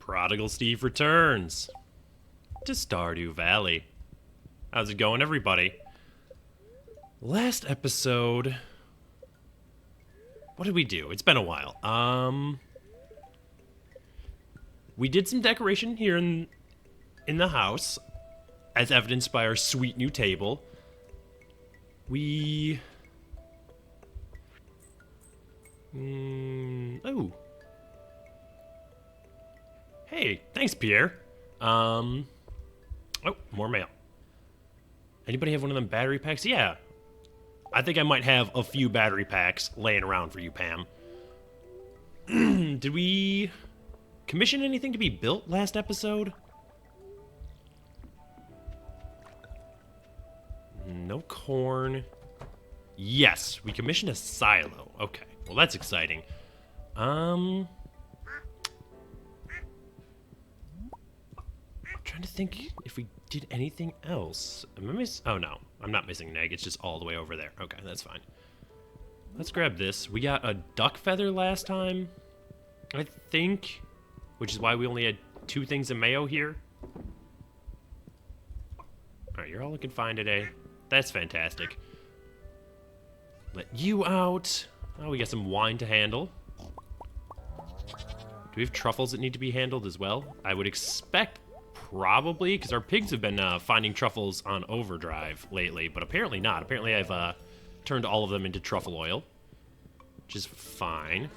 Prodigal Steve returns to Stardew Valley. How's it going, everybody? Last episode... What did we do? It's been a while. We did some decoration here in the house, as evidenced by our sweet new table. We... Oh. Hey, thanks, Pierre. Oh, more mail. Anybody have one of them battery packs? Yeah. I think I might have a few battery packs laying around for you, Pam. Did we commission anything to be built last episode? No corn. Yes, we commissioned a silo. Okay, well that's exciting. I'm trying to think if we did anything else. Oh no, I'm not missing an egg. It's just all the way over there. Okay, that's fine. Let's grab this. We got a duck feather last time, I think, which is why we only had 2 things of mayo here. Alright, you're all looking fine today. That's fantastic. Let you out. Oh, we got some wine to handle. Do we have truffles that need to be handled as well? I would expect probably, because our pigs have been finding truffles on overdrive lately, but apparently not. Apparently I've turned all of them into truffle oil, which is fine.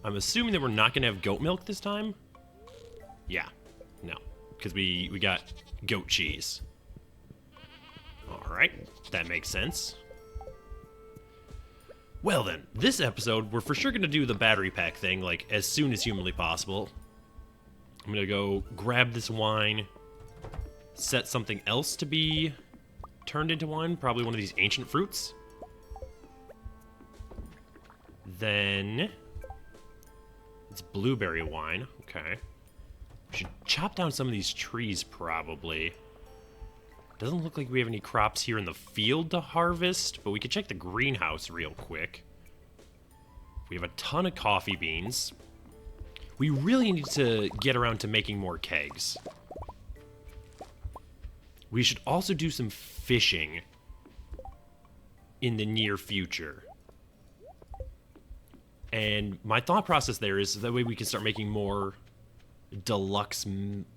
I'm assuming that we're not going to have goat milk this time. Yeah, no, because we got goat cheese. All right, that makes sense. Well then, this episode, we're for sure going to do the battery pack thing, like, as soon as humanly possible. I'm going to go grab this wine, set something else to be turned into wine, probably one of these ancient fruits. Then, it's blueberry wine, okay. We should chop down some of these trees, probably. Doesn't look like we have any crops here in the field to harvest, but we could check the greenhouse real quick. We have a ton of coffee beans. We really need to get around to making more kegs. We should also do some fishing in the near future. And my thought process there is that way we can start making more deluxe,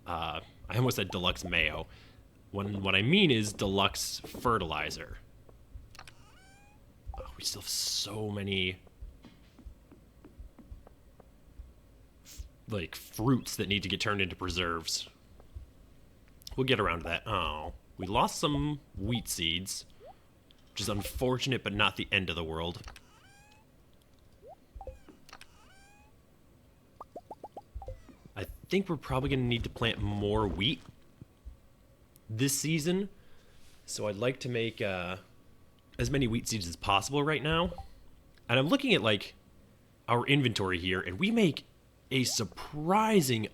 I almost said deluxe mayo. What I mean is deluxe fertilizer. Oh, we still have so many like fruits that need to get turned into preserves. We'll get around to that. Oh, we lost some wheat seeds, which is unfortunate, but not the end of the world. I think we're probably going to need to plant more wheat this season, so I'd like to make as many wheat seeds as possible right now. And I'm looking at like our inventory here, and we make a surprising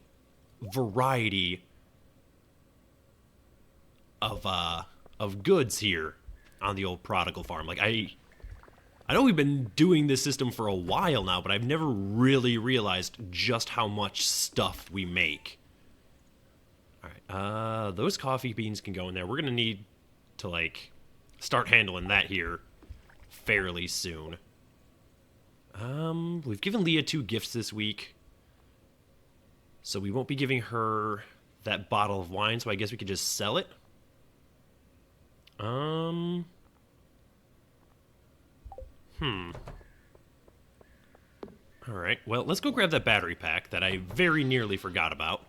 variety of goods here on the old Prodigal farm. Like I know we've been doing this system for a while now, but I've never really realized just how much stuff we make. Alright, those coffee beans can go in there. We're gonna need to, like, start handling that here fairly soon. We've given Leah 2 gifts this week, so we won't be giving her that bottle of wine, so I guess we could just sell it. Alright, well, let's go grab that battery pack that I very nearly forgot about.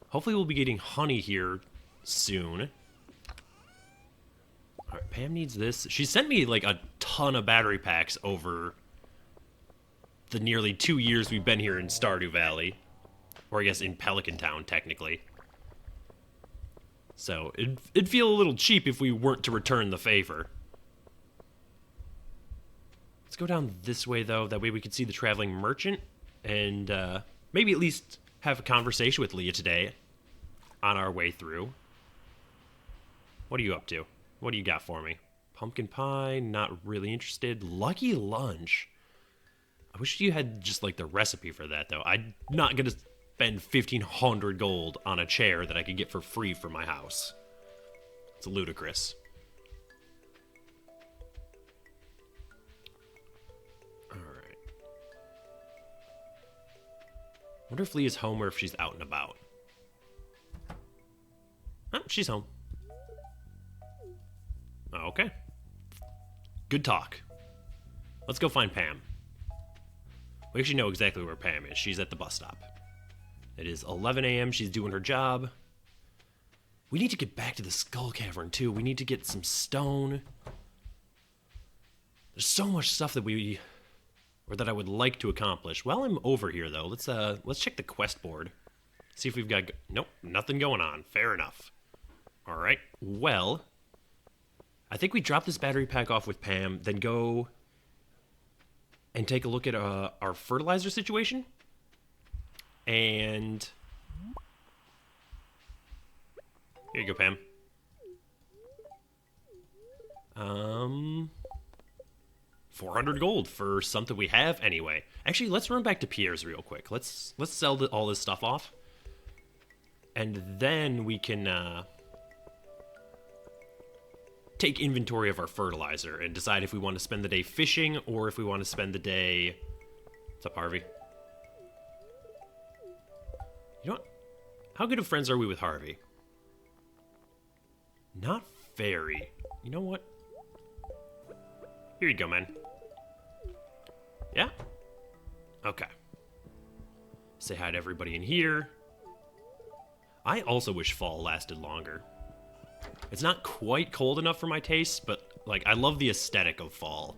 Hopefully we'll be getting honey here soon. Alright, Pam needs this. She sent me, like, a ton of battery packs over the nearly 2 years we've been here in Stardew Valley. Or I guess in Pelican Town, technically. So, it'd feel a little cheap if we weren't to return the favor. Let's go down this way, though. That way we can see the traveling merchant. And, maybe at least have a conversation with Leah today on our way through. What are you up to? What do you got for me? Pumpkin pie, not really interested. Lucky lunch. I wish you had just like the recipe for that, though. I'm not going to spend 1,500 gold on a chair that I could get for free from my house. It's ludicrous. Alright. Wonder if Leah's home or if she's out and about. Oh, she's home. Okay. Good talk. Let's go find Pam. We actually know exactly where Pam is. She's at the bus stop. It is 11 a.m. She's doing her job. We need to get back to the Skull Cavern, too. We need to get some stone. There's so much stuff that I would like to accomplish. While I'm over here, though, let's check the quest board. See if we've got... Nope, nothing going on. Fair enough. All right. Well, I think we drop this battery pack off with Pam, then go and take a look at our fertilizer situation. And here you go, Pam. 400 gold for something we have anyway. Actually, let's run back to Pierre's real quick. Let's sell all this stuff off, and then we can take inventory of our fertilizer and decide if we want to spend the day fishing or if we want to spend the day... What's up, Harvey? You know what? How good of friends are we with Harvey? Not very. You know what? Here you go, man. Yeah? Okay. Say hi to everybody in here. I also wish fall lasted longer. It's not quite cold enough for my taste, but, like, I love the aesthetic of fall.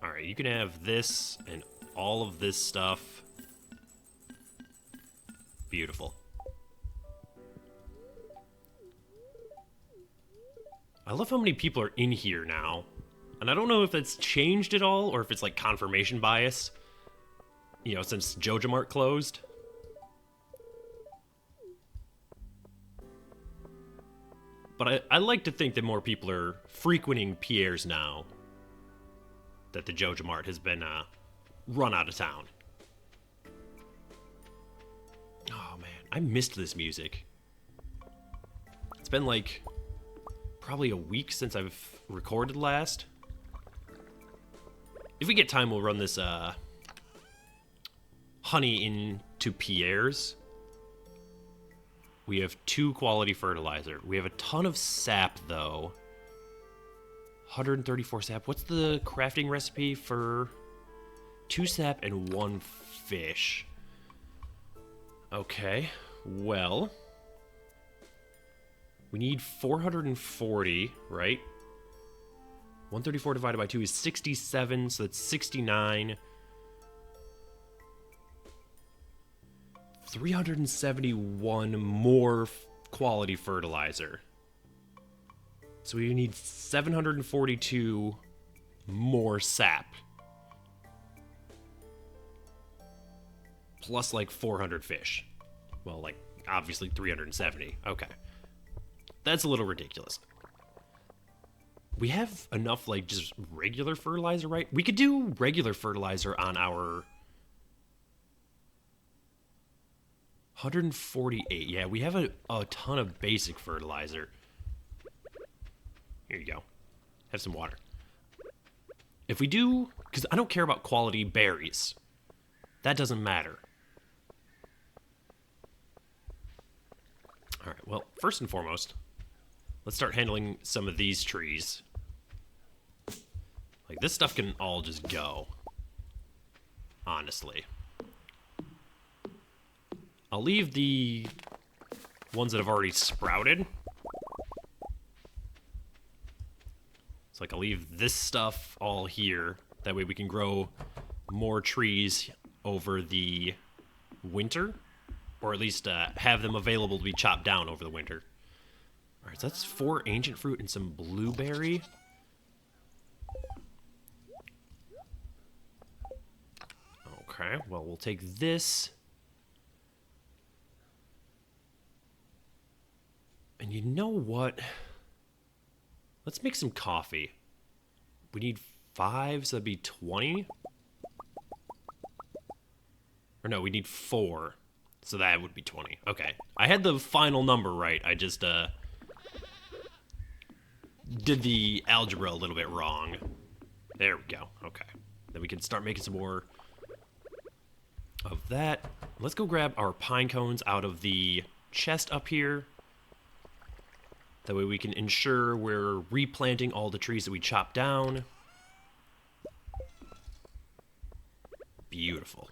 Alright, you can have this and all of this stuff. Beautiful. I love how many people are in here now. And I don't know if it's changed at all, or if it's, like, confirmation bias. You know, since Joja Mart closed. But I like to think that more people are frequenting Pierre's now that the Joja Mart has been run out of town. Oh, man. I missed this music. It's been, like, probably a week since I've recorded last. If we get time, we'll run this honey into Pierre's. We have 2 quality fertilizer. We have a ton of sap, though. 134 sap. What's the crafting recipe for 2 sap and 1 fish? Okay, well, we need 440, right? 134 divided by 2 is 67, so that's 69. 371 more quality fertilizer. So we need 742 more sap. Plus like 400 fish. Well, like, obviously 370. Okay. That's a little ridiculous. We have enough, like, just regular fertilizer, right? We could do regular fertilizer on our 148. Yeah, we have a ton of basic fertilizer. Here you go. Have some water. If we do, because I don't care about quality berries. That doesn't matter. All right, well, first and foremost, let's start handling some of these trees. Like, this stuff can all just go. Honestly. I'll leave the ones that have already sprouted. It's like I'll leave this stuff all here. That way we can grow more trees over the winter. Or at least have them available to be chopped down over the winter. Alright, so that's 4 ancient fruit and some blueberry. Okay, well, we'll take this. And you know what? Let's make some coffee. We need 5, so that'd be 20. Or no, we need 4. So that would be 20. Okay. I had the final number right. I just did the algebra a little bit wrong. There we go. Okay. Then we can start making some more of that. Let's go grab our pine cones out of the chest up here. That way we can ensure we're replanting all the trees that we chopped down. Beautiful.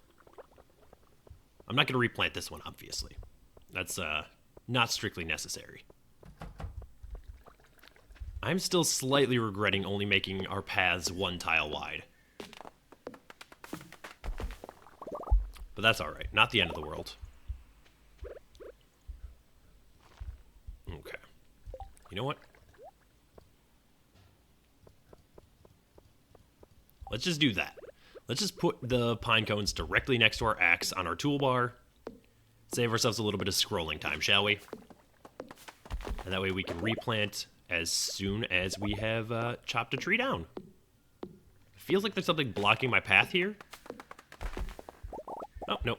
I'm not going to replant this one, obviously. That's not strictly necessary. I'm still slightly regretting only making our paths 1 tile wide. But that's alright. Not the end of the world. Okay. You know what? Let's just do that. Let's just put the pine cones directly next to our axe on our toolbar. Save ourselves a little bit of scrolling time, shall we? And that way we can replant as soon as we have chopped a tree down. Feels like there's something blocking my path here. Oh, nope.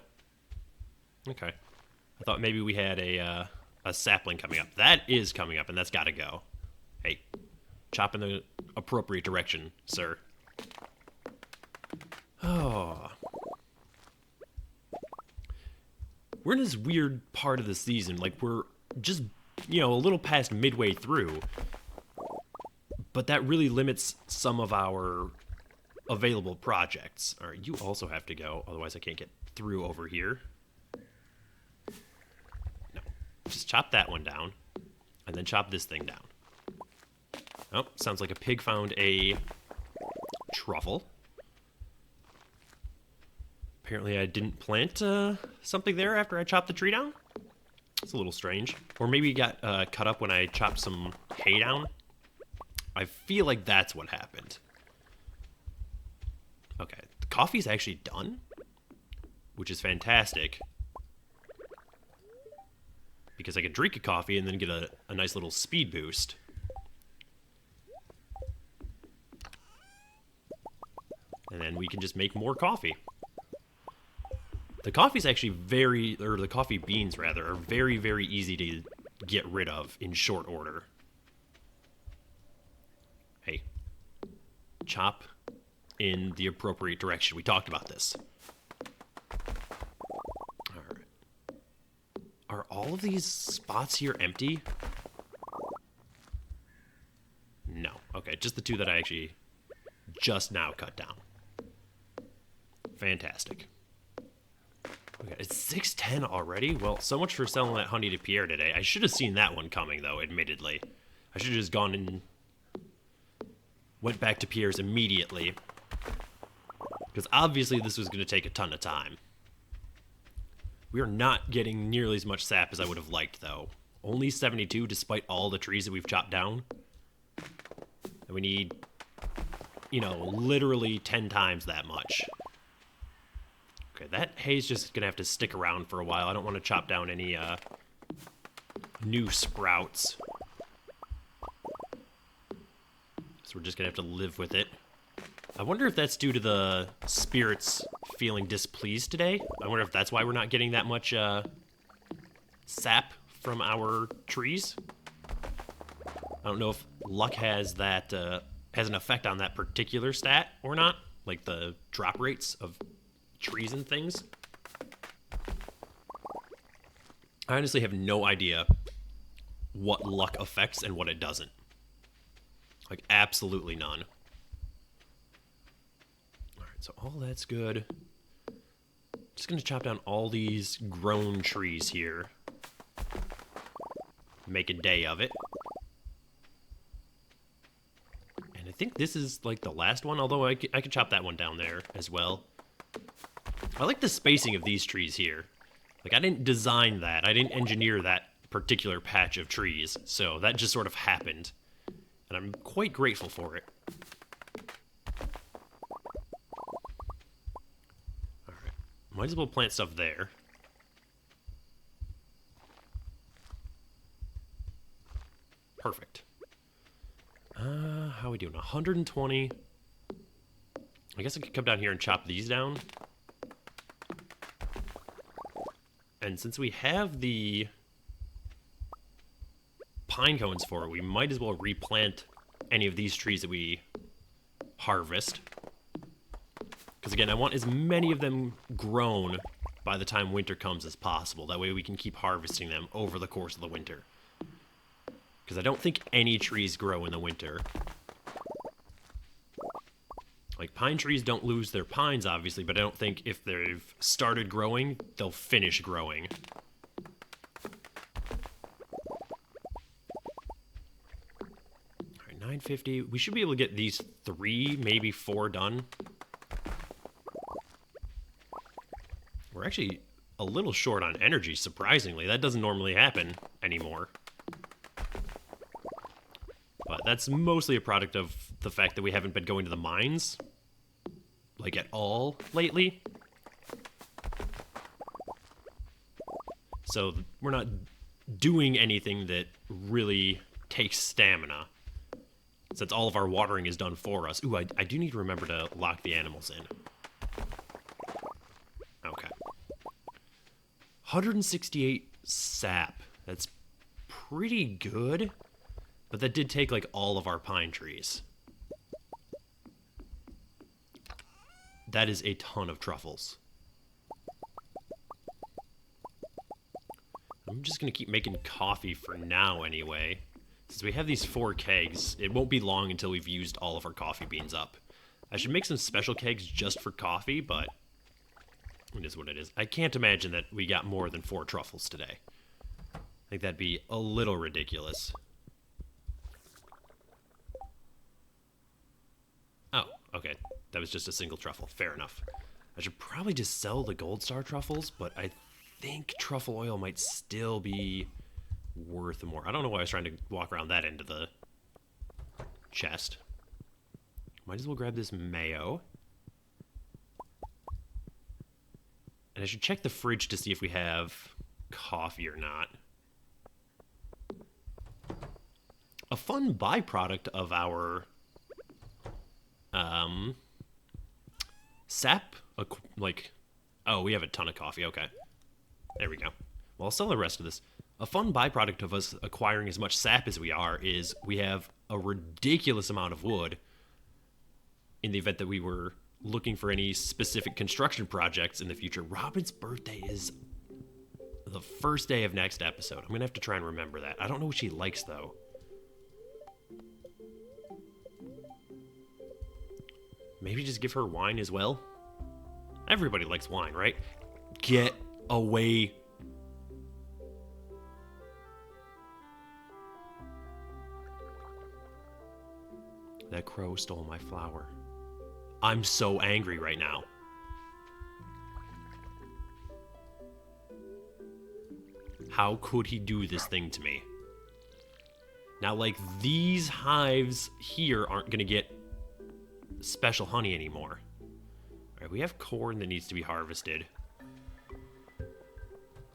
Okay. I thought maybe we had a sapling coming up. That is coming up, and that's got to go. Hey, chop in the appropriate direction, sir. Oh. We're in this weird part of the season. Like, we're just, a little past midway through. But that really limits some of our available projects. All right, you also have to go. Otherwise, I can't get through over here. No. Just chop that one down. And then chop this thing down. Oh, sounds like a pig found a truffle. Apparently I didn't plant something there after I chopped the tree down. It's a little strange. Or maybe it got cut up when I chopped some hay down. I feel like that's what happened. Okay, the coffee's actually done, which is fantastic. Because I can drink a coffee and then get a nice little speed boost. And then we can just make more coffee. The coffee's actually the coffee beans rather, are very, very easy to get rid of in short order. Hey, chop in the appropriate direction. We talked about this. All right. Are all of these spots here empty? No. Okay, just the 2 that I actually just now cut down. Fantastic. Okay, it's 6:10 already? Well, so much for selling that honey to Pierre today. I should have seen that one coming, though, admittedly. I should have just gone and went back to Pierre's immediately. Because obviously this was going to take a ton of time. We are not getting nearly as much sap as I would have liked, though. Only 72 despite all the trees that we've chopped down. And we need, literally 10 times that much. Okay, that hay's just going to have to stick around for a while. I don't want to chop down any new sprouts. So we're just going to have to live with it. I wonder if that's due to the spirits feeling displeased today. I wonder if that's why we're not getting that much sap from our trees. I don't know if luck has that has an effect on that particular stat or not, like the drop rates of trees and things. I honestly have no idea what luck affects and what it doesn't. Like, absolutely none. Alright, so all that's good. Just gonna chop down all these grown trees here. Make a day of it. And I think this is, like, the last one, although I could chop that one down there as well. I like the spacing of these trees here. Like, I didn't design that. I didn't engineer that particular patch of trees. So that just sort of happened. And I'm quite grateful for it. Alright. Might as well plant stuff there. Perfect. How are we doing? 120. I guess I could come down here and chop these down. And since we have the pine cones for it, we might as well replant any of these trees that we harvest. Because again, I want as many of them grown by the time winter comes as possible. That way we can keep harvesting them over the course of the winter. Because I don't think any trees grow in the winter. Like, pine trees don't lose their pines, obviously, but I don't think if they've started growing, they'll finish growing. Alright, 950. We should be able to get these 3, maybe 4 done. We're actually a little short on energy, surprisingly. That doesn't normally happen anymore. But that's mostly a product of the fact that we haven't been going to the mines, like, at all lately. So we're not doing anything that really takes stamina, since all of our watering is done for us. Ooh, I do need to remember to lock the animals in. Okay. 168 sap. That's pretty good. But that did take, like, all of our pine trees. That is a ton of truffles. I'm just going to keep making coffee for now, anyway. Since we have these 4 kegs, it won't be long until we've used all of our coffee beans up. I should make some special kegs just for coffee, but it is what it is. I can't imagine that we got more than 4 truffles today. I think that'd be a little ridiculous. Oh, okay. That was just a single truffle. Fair enough. I should probably just sell the gold star truffles, but I think truffle oil might still be worth more. I don't know why I was trying to walk around that end of the chest. Might as well grab this mayo. And I should check the fridge to see if we have coffee or not. A fun byproduct of our sap, like, oh, we have a ton of coffee. Okay, there we go. Well, I'll sell the rest of this. A fun byproduct of us acquiring as much sap as we are is we have a ridiculous amount of wood in the event that we were looking for any specific construction projects in the future. Robin's birthday is the first day of next episode. I'm gonna have to try and remember that. I don't know what she likes, though. Maybe just give her wine as well? Everybody likes wine, right? Get away. That crow stole my flower. I'm so angry right now. How could he do this thing to me? Now, like, these hives here aren't gonna get special honey anymore. Alright, we have corn that needs to be harvested.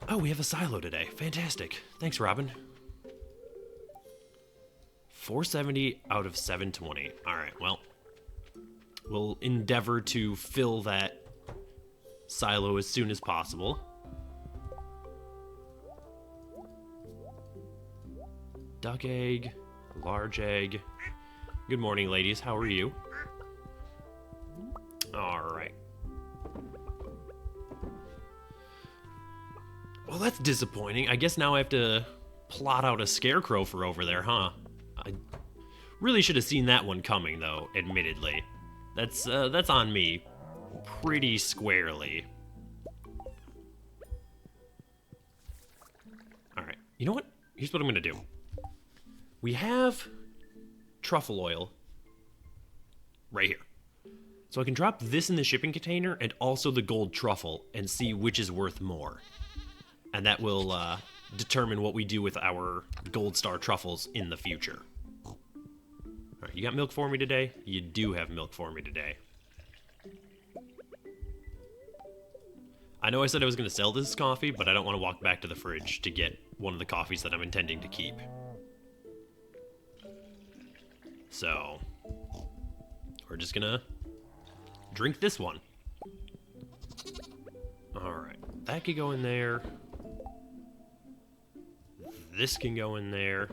Oh, we have a silo today. Fantastic. Thanks, Robin. 470 out of 720. Alright, well, we'll endeavor to fill that silo as soon as possible. Duck egg, large egg. Good morning, ladies. How are you? Alright. Well, that's disappointing. I guess now I have to plot out a scarecrow for over there, huh? I really should have seen that one coming, though, admittedly. That's on me pretty squarely. Alright, you know what? Here's what I'm gonna do. We have truffle oil right here. So I can drop this in the shipping container and also the gold truffle and see which is worth more. And that will determine what we do with our gold star truffles in the future. Alright, you got milk for me today? You do have milk for me today. I know I said I was going to sell this coffee, but I don't want to walk back to the fridge to get one of the coffees that I'm intending to keep. So, we're just going to drink this one. Alright, that could go in there. This can go in there.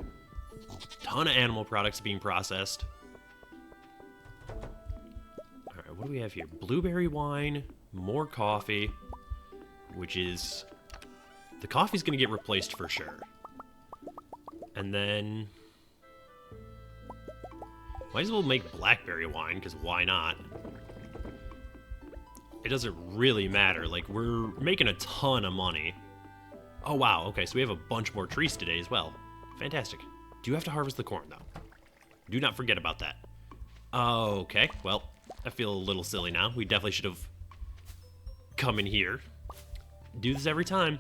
Ton of animal products being processed. Alright, what do we have here? Blueberry wine, more coffee, which is... The coffee's gonna get replaced for sure. And then... Might as well make blackberry wine, because why not? It doesn't really matter. Like, we're making a ton of money. Oh, wow. Okay, so we have a bunch more trees today as well. Fantastic. Do you have to harvest the corn, though? Do not forget about that. Okay, well, I feel a little silly now. We definitely should have come in here. Do this every time.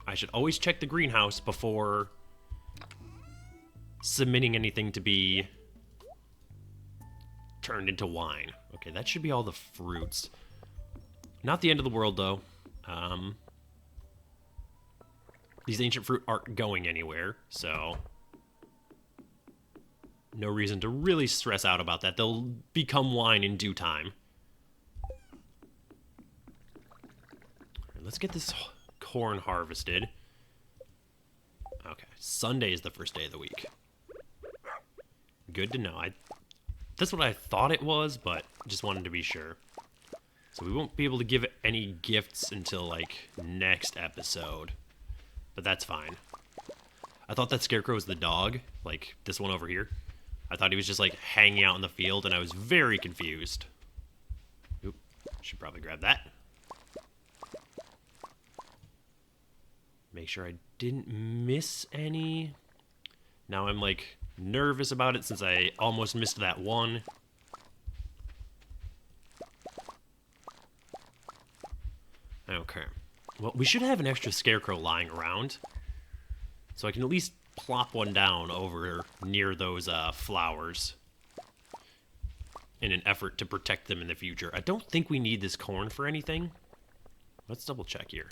I should always check the greenhouse before submitting anything to be turned into wine. Okay, that should be all the fruits. Not the end of the world, though. These ancient fruit aren't going anywhere, so no reason to really stress out about that. They'll become wine in due time. Let's get this corn harvested. Okay, Sunday is the first day of the week. Good to know. That's what I thought it was, but just wanted to be sure. So we won't be able to give any gifts until, like, next episode. But that's fine. I thought that scarecrow was the dog, like this one over here. I thought he was just, like, hanging out in the field, and I was very confused. Oop, should probably grab that. Make sure I didn't miss any. Now I'm, like, nervous about it since I almost missed that one. Okay. Well, we should have an extra scarecrow lying around. So I can at least plop one down over near those flowers. In an effort to protect them in the future. I don't think we need this corn for anything. Let's double check here.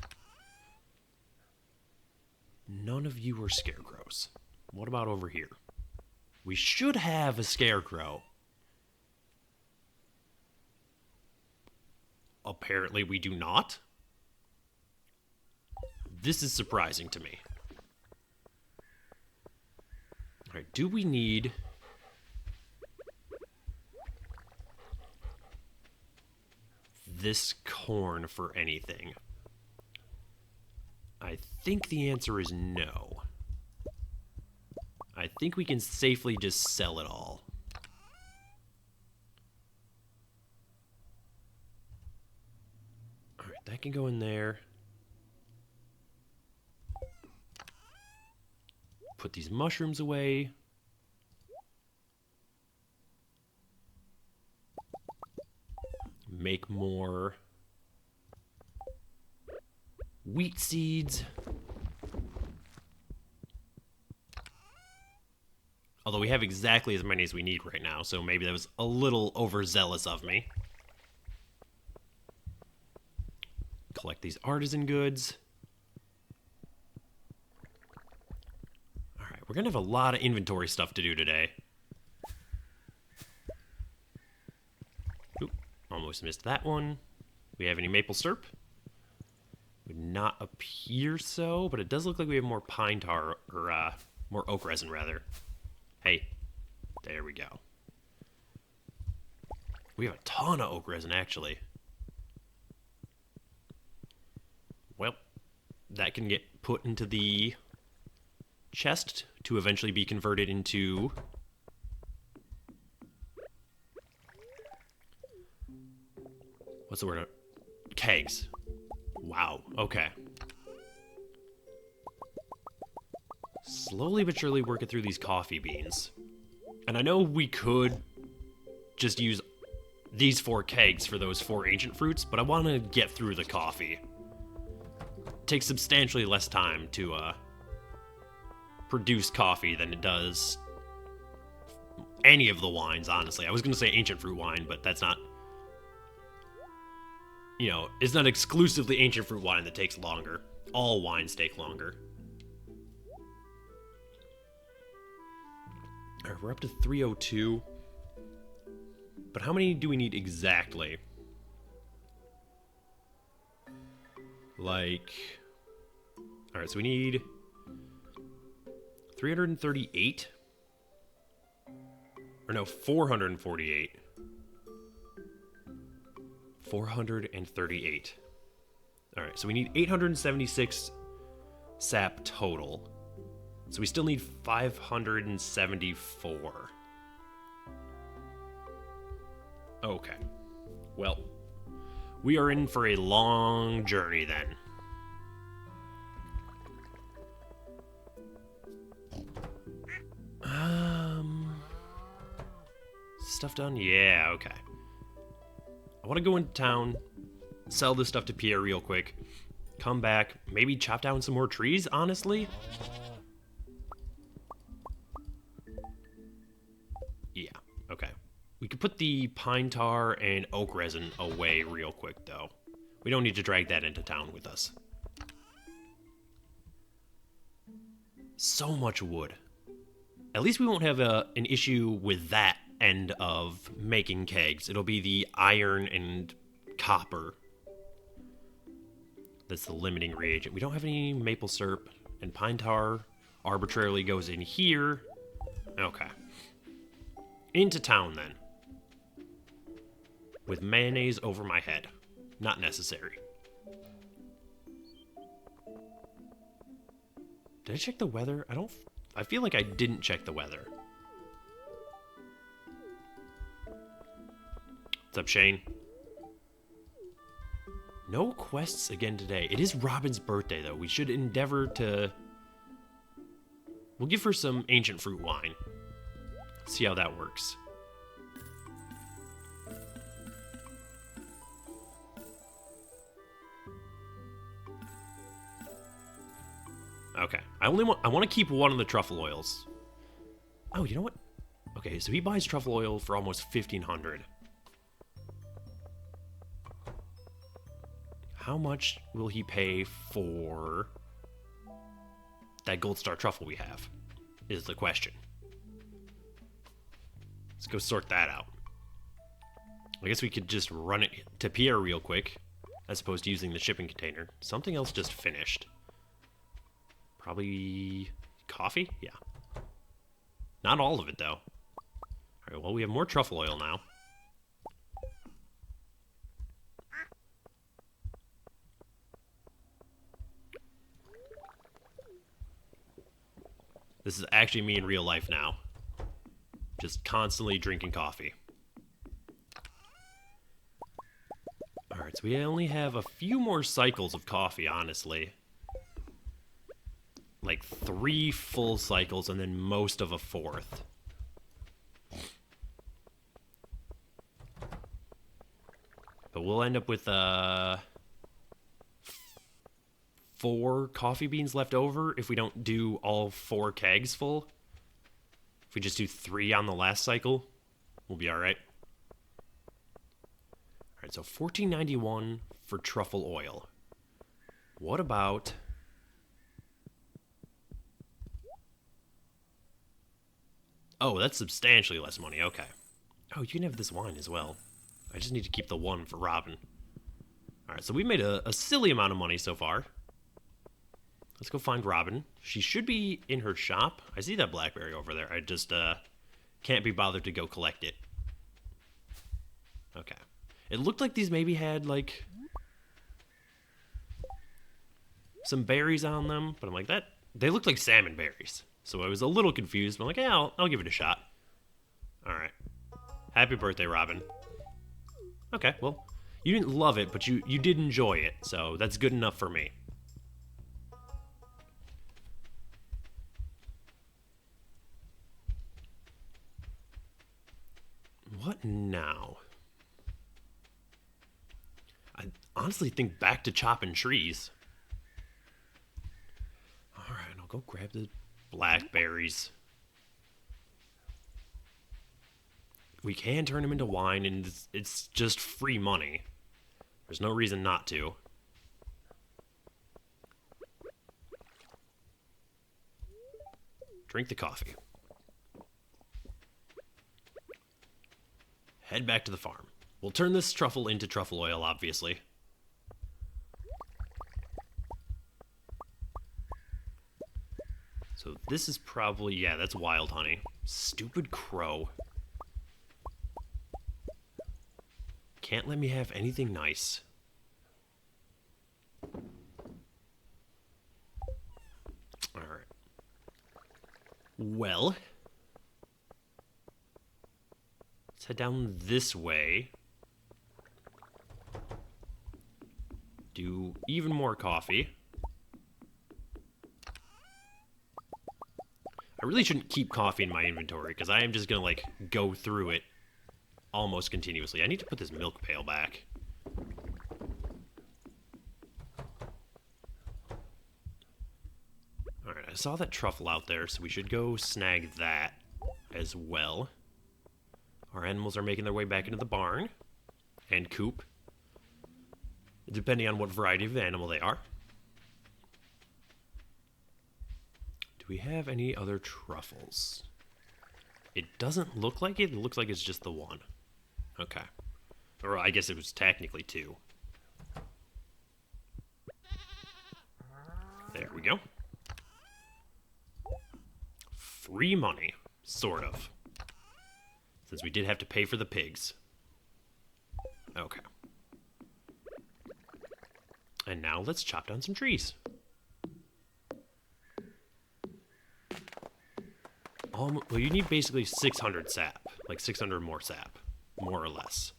None of you are scarecrows. What about over here? We should have a scarecrow. Apparently we do not. This is surprising to me. Alright, do we need... this corn for anything? I think the answer is no. I think we can safely just sell it all. Alright, that can go in there. Put these mushrooms away. Make more wheat seeds. Although we have exactly as many as we need right now, so maybe that was a little overzealous of me. Collect these artisan goods. Alright, we're gonna have a lot of inventory stuff to do today. Oop, almost missed that one. We have any maple syrup? Would not appear so, but it does look like we have more pine tar, or more oak resin rather. Hey, there we go. We have a ton of oak resin, actually. Well, that can get put into the chest to eventually be converted into... what's the word? Kegs. Wow, okay. Slowly but surely working through these coffee beans. And I know we could just use these 4 kegs for those 4 ancient fruits, but I want to get through the coffee. It takes substantially less time to produce coffee than it does any of the wines, honestly. I was going to say ancient fruit wine, but that's not... you know, it's not exclusively ancient fruit wine that takes longer. All wines take longer. Alright, we're up to 302. But how many do we need exactly? like... All right, so we need 338. Or no, 448. 438. All right, so we need 876 sap total. So we still need 574. Okay. Well, we are in for a long journey then. Stuff done? Yeah, okay. I want to go into town, sell this stuff to Pierre real quick, come back, maybe chop down some more trees, honestly. Yeah, okay. We could put the pine tar and oak resin away real quick, though. We don't need to drag that into town with us. So much wood. At least we won't have an issue with that end of making kegs. It'll be the iron and copper that's the limiting reagent. We don't have any maple syrup, and pine tar arbitrarily goes in here. Okay. Into town, then. With mayonnaise over my head. Not necessary. Did I check the weather? I feel like I didn't check the weather. What's up, Shane? No quests again today. It is Robin's birthday, though. We should endeavor to... We'll give her some ancient fruit wine. See how that works. Okay. I want to keep one of the truffle oils. Oh, you know what? Okay, so he buys truffle oil for almost 1,500. How much will he pay for that gold star truffle we have? Is the question. Let's go sort that out. I guess we could just run it to Pierre real quick, as opposed to using the shipping container. Something else just finished. Probably coffee? Yeah. Not all of it, though. Alright, well, we have more truffle oil now. This is actually me in real life now. Just constantly drinking coffee. Alright, so we only have a few more cycles of coffee, honestly. Like 3 full cycles and then most of a 4th. But we'll end up with 4 coffee beans left over if we don't do all 4 kegs full. If we just do 3 on the last cycle, we'll be alright. Alright, so $14.91 for truffle oil. What about... Oh, that's substantially less money. Okay. Oh, you can have this wine as well. I just need to keep the 1 for Robin. Alright, so we made a silly amount of money so far. Let's go find Robin. She should be in her shop. I see that blackberry over there. I just can't be bothered to go collect it. Okay. It looked like these maybe had, like, some berries on them. But I'm like, they look like salmon berries. So I was a little confused, but I'm like, yeah, I'll give it a shot. Alright. Happy birthday, Robin. Okay, well, you didn't love it, but you did enjoy it, so that's good enough for me. What now? I honestly think back to chopping trees. Alright, I'll go grab the blackberries. We can turn them into wine, and it's just free money. There's no reason not to. Drink the coffee. Head back to the farm. We'll turn this truffle into truffle oil, obviously. So this is probably, yeah, that's wild honey. Stupid crow. Can't let me have anything nice. Alright. Well, let's head down this way. Do even more coffee. I really shouldn't keep coffee in my inventory, because I am just going to, like, go through it almost continuously. I need to put this milk pail back. Alright, I saw that truffle out there, so we should go snag that as well. Our animals are making their way back into the barn and coop, depending on what variety of animal they are. Do we have any other truffles? It doesn't look like it. It looks like it's just the one. Okay. Or I guess it was technically two. There we go. Free money, sort of. Since we did have to pay for the pigs. Okay. And now let's chop down some trees. Well, you need basically 600 sap. Like 600 more sap. More or less.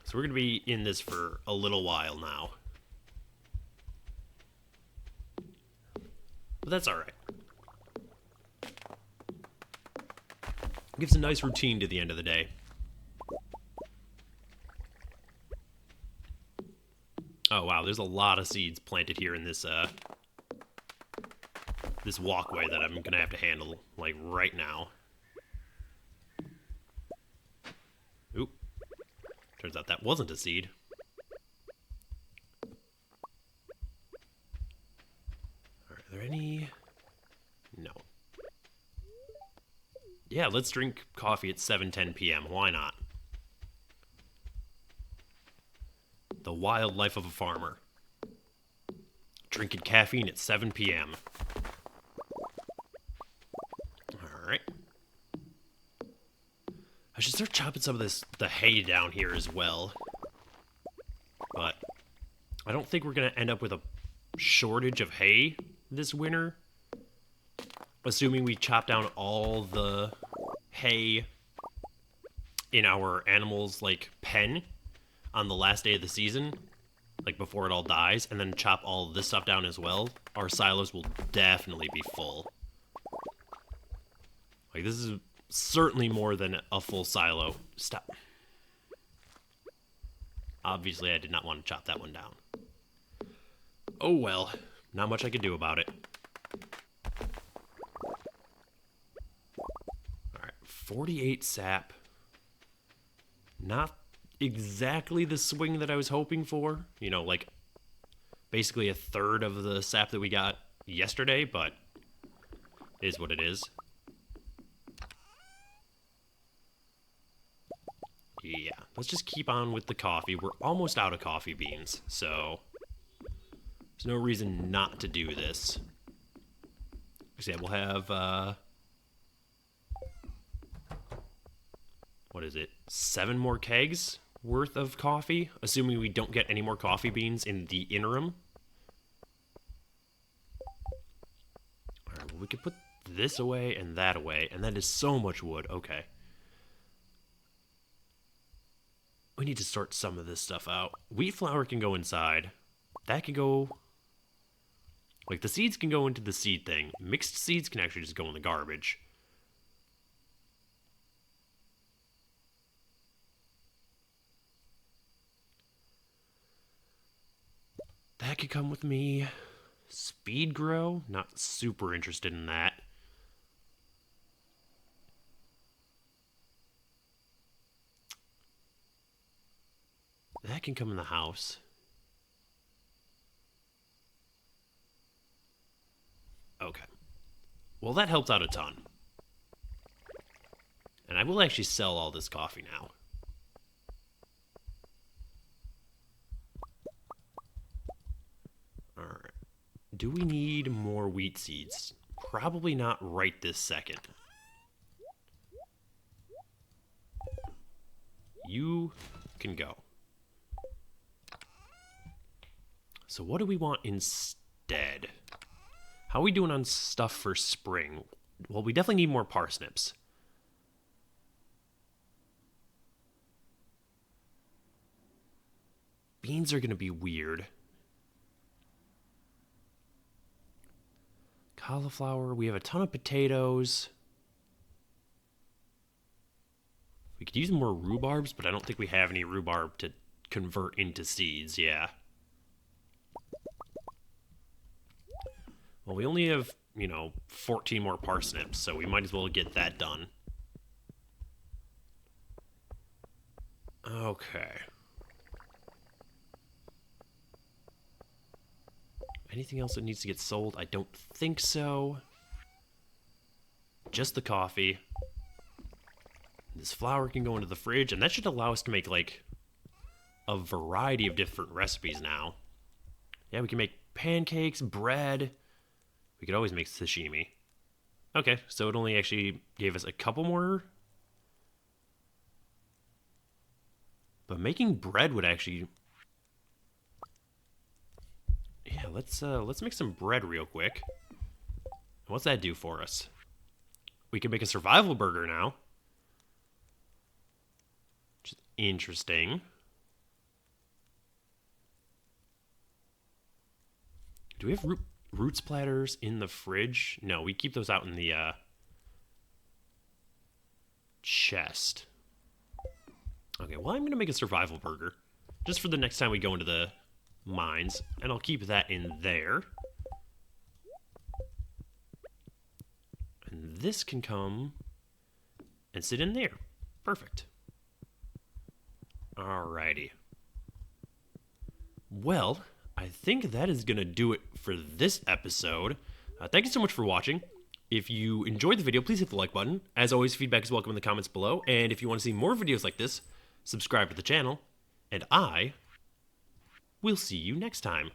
So we're going to be in this for a little while now. But that's alright. Gives a nice routine to the end of the day. Oh wow, there's a lot of seeds planted here in this this walkway that I'm gonna have to handle, like, right now. Oop. Turns out that wasn't a seed. Are there any? No. Yeah, let's drink coffee at 7:10 p.m. Why not? The wild life of a farmer. Drinking caffeine at 7 p.m. Alright. I should start chopping some of the hay down here as well. But I don't think we're going to end up with a shortage of hay this winter. Assuming we chop down all the hay in our animals' like pen on the last day of the season, like before it all dies, and then chop all this stuff down as well, our silos will definitely be full. Like, this is certainly more than a full silo. Stop. Obviously, I did not want to chop that one down. Oh well, not much I could do about it. Alright, 48 sap. Not exactly the swing that I was hoping for. You know, like, basically a third of the sap that we got yesterday, but it is what it is. Yeah, let's just keep on with the coffee. We're almost out of coffee beans, so there's no reason not to do this. Yeah, we'll have, what is it? 7 more kegs worth of coffee, assuming we don't get any more coffee beans in the interim. Alright, well, we could put this away and that away, and that is so much wood. Okay. We need to sort some of this stuff out. Wheat flour can go inside. That can go... Like, the seeds can go into the seed thing. Mixed seeds can actually just go in the garbage. That could come with me. Speed grow? Not super interested in that. That can come in the house. Okay. Well, that helps out a ton. And I will actually sell all this coffee now. Alright. Do we need more wheat seeds? Probably not right this second. You can go. So what do we want instead? How are we doing on stuff for spring? Well, we definitely need more parsnips. Beans are going to be weird. Cauliflower, we have a ton of potatoes. We could use more rhubarbs, but I don't think we have any rhubarb to convert into seeds, yeah. Well, we only have, 14 more parsnips, so we might as well get that done. Okay. Anything else that needs to get sold? I don't think so. Just the coffee. This flour can go into the fridge, and that should allow us to make, a variety of different recipes now. Yeah, we can make pancakes, bread. We could always make sashimi. Okay, so it only actually gave us a couple more. But making bread would actually... Yeah, let's make some bread real quick. What's that do for us? We can make a survival burger now. Which is interesting. Do we have root splatters in the fridge? No, we keep those out in the chest. Okay, well, I'm going to make a survival burger. Just for the next time we go into the mines. And I'll keep that in there. And this can come and sit in there. Perfect. Alrighty. Well, I think that is going to do it for this episode. Thank you so much for watching. If you enjoyed the video, please hit the like button. As always, feedback is welcome in the comments below. And if you want to see more videos like this, subscribe to the channel. And I will see you next time.